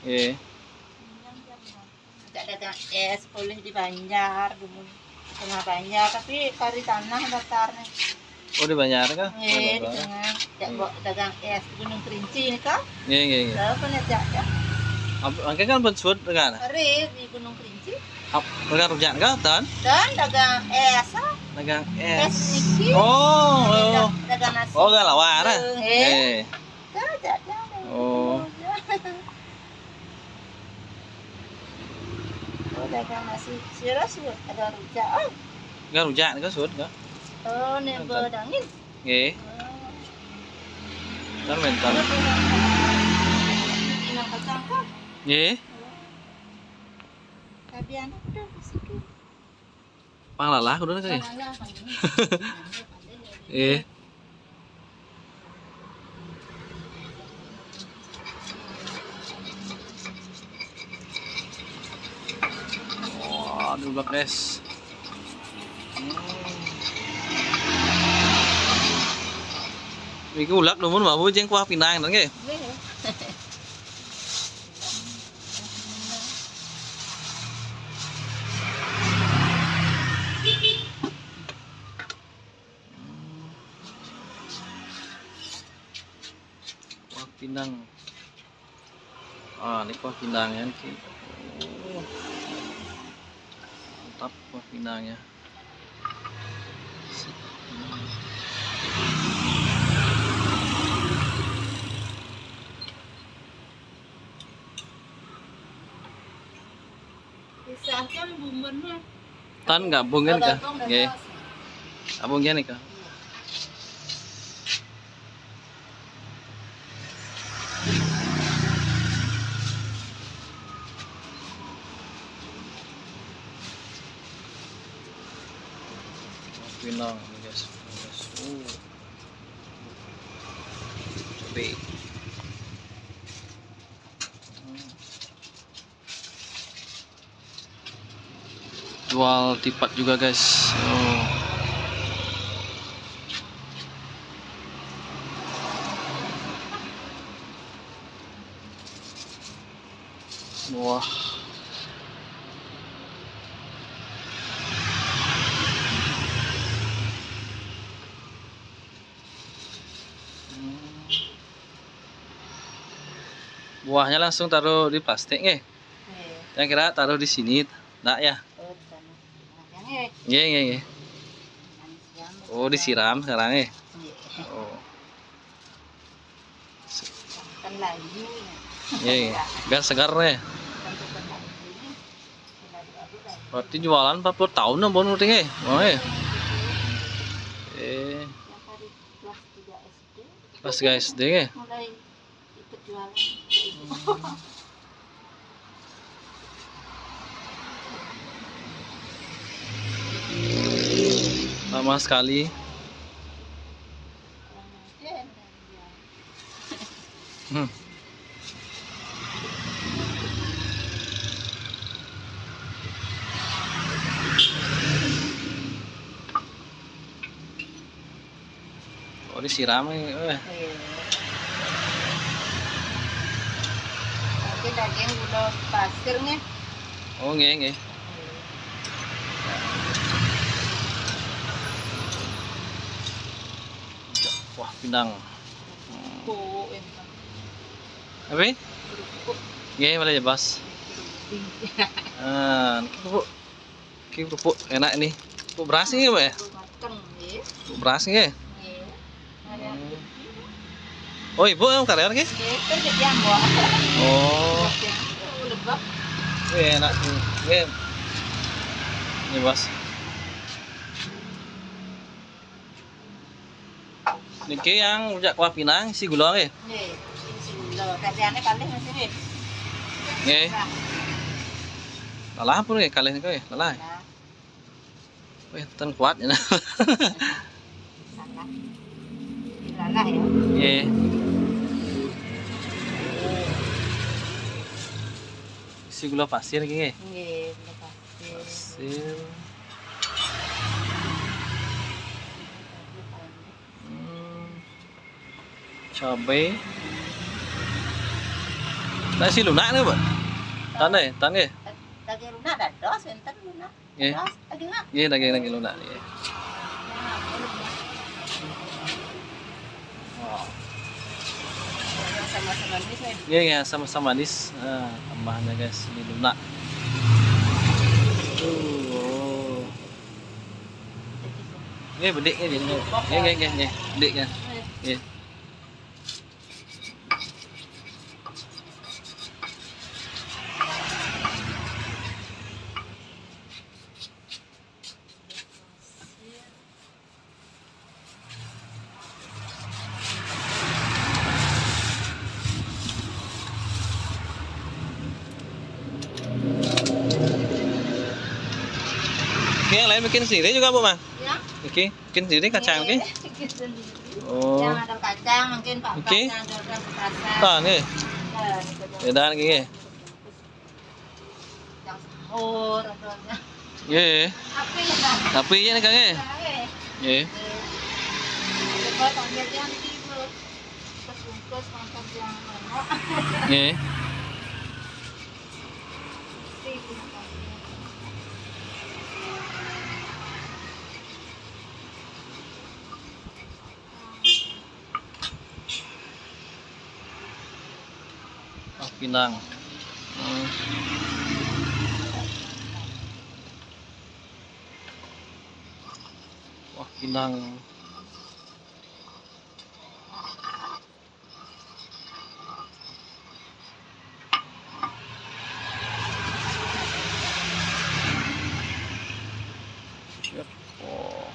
Nggih. Tidak dagang es boleh di Banjar dulu. Tengah Banjar tapi kari tanah datar nih. Oh, di Banjar kah? Nggih, di tengah. Jak dagang es di Gunung Kerinci nih kah? Nggih, nggih, nggih. Lah apa nih jak? Angke kan pensut dengan. Kari di Gunung Kerinci. Dagang rujak kah, Tan? Dan dagang es Dagang es es. niki. Oh. Dagang nasi. Oh, galawar. Eh. Jak. Oh. Oh, dagang nasi sirah sudah ada rujak. Oh. Enggak rujak kah sud kah? Oh, nih bedangin. Nggih. Kan mental. Inang kacang kah? Nggih. Kabian udah sikit. Panglalah kudu kah? Eh. Wah, dulu guys. Iki ulak numun mah jeung kuah pinang nang nggih. Kuah pinang. Ah, ini kuah pinangnya nih. Oh. Mantap kuah pinangnya. Pisahkan bumbunya. Tan gabungin kah? Nggih. Gabungin nih kah? Pinang guys. Coba. Jual tipat juga guys. Oh. Wah. Buahnya langsung taruh di plastik nggih. Yang kira taruh di sini, enggak ya? Nggih. Oh, disiram sekarang nggih. Oh. Kan layu. Nggih, biar segar nih. Berarti jualan 40 tahun ya bon uting nggih. Oh, nggih. Pas guys, SD nggih. Mulai ikut jualan. Lama sekali. Oh, disiram nih. Oke, daging gula pasir nih. Oh, nggih. Wah, pinang. Apa? Nggih, boleh ya, Bos. Kerupuk enak ini. Kerupuk beras nggih, Pak ya? Kerupuk beras nggih. Oh, Ibu yang karyawan nggih? Oh. Enak tuh. Nggih. Ini, Bos. Niki yang rujak kuah pinang isi gula nggih. Nggih, isi gula. Kajiannya kalih masih nggih. Nggih. Lalah pun nggih kalih niku nggih, lalah. Wih, ten kuat ya. Lalah ya. Nggih. Isi gula pasir iki nggih. Nggih, gula pasir. Pasir. Cabai. Tak si lunak ni, Pak. Tan nggih. Daging lunak dados enten lunak. Nggih. Dados daging lunak. Nggih, daging lunak nggih. Oh. Sama-sama ini saya Nggih, sama-sama manis. Ah, tambahnya guys, ini lunak. Oh. Nggih, bedik nggih. Nggih. Bediknya. Nggih. Oke, yang lain bikin sendiri juga, Bu, Mang? ya. Oke, bikin sendiri kacang oke. Bikin sendiri. Oh. Yang ada kacang mungkin Pak Oke. kacang ada petasan. Tah nggih. Edan nggih. Yang sahur adanya. Nggih. Tapi ya. Tapi ya nih Kang nggih. Nggih. Coba panggil yang di bungkus makan yang mana. Nggih. Oh, Pinang. Wah, Pinang. Siap. Oh.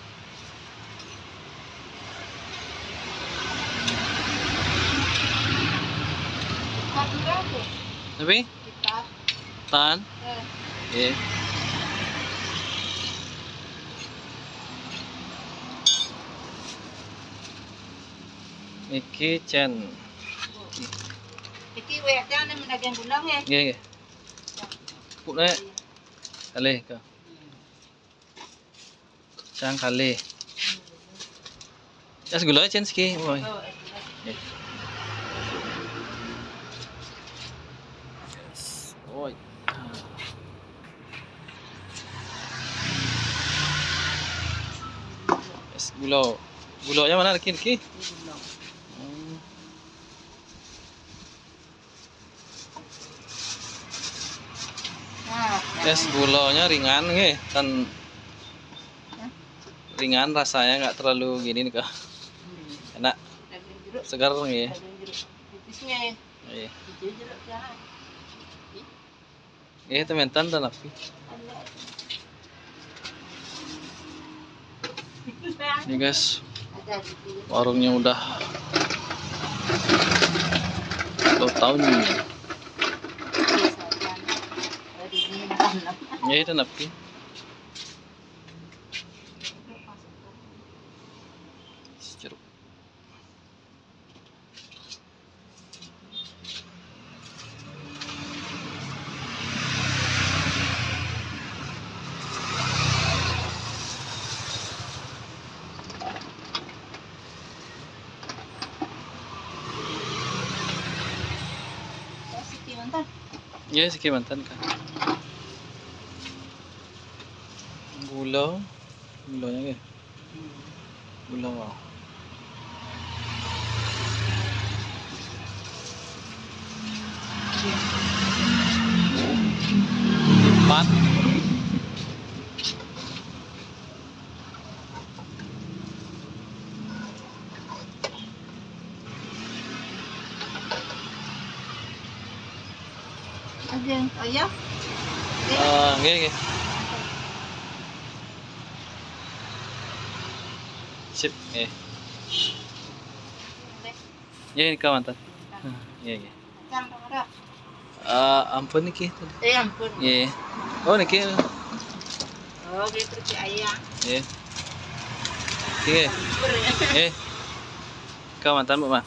Tapi Kita tahan. Nggih. Iki Chen. iki weknya nih daging gulung ya. Nggih. Puk nek kalih ka. Cang kalih. Jas gula Chen siki. Oi. Oh, Nggih. Yes. Oi. Yes, gula. Gulanya mana lagi? Nah, Yes, gulanya ringan nggih, kan ringan rasanya nggak terlalu gini nih kak. Enak, daging jeruk, segar nggih. daging jeruk tipisnya ya. Iya. Jeruk ya. Iya, tementan dan api. Ini guys, Ada di warungnya udah 2 tahun. Iya, itu api. Jeruk. Iya, siki mantan kan. Gulanya nggih. Gula wow. Empat. ayam. Nggih. Sip, nggih. Nggih, ka mantan. Nggih. Ampun niki. Ampun. Nggih. Oh, niki. Oh, gitu si ayam. Nggih. Nggih. Nggih. Ka mantan, Bu, Mah.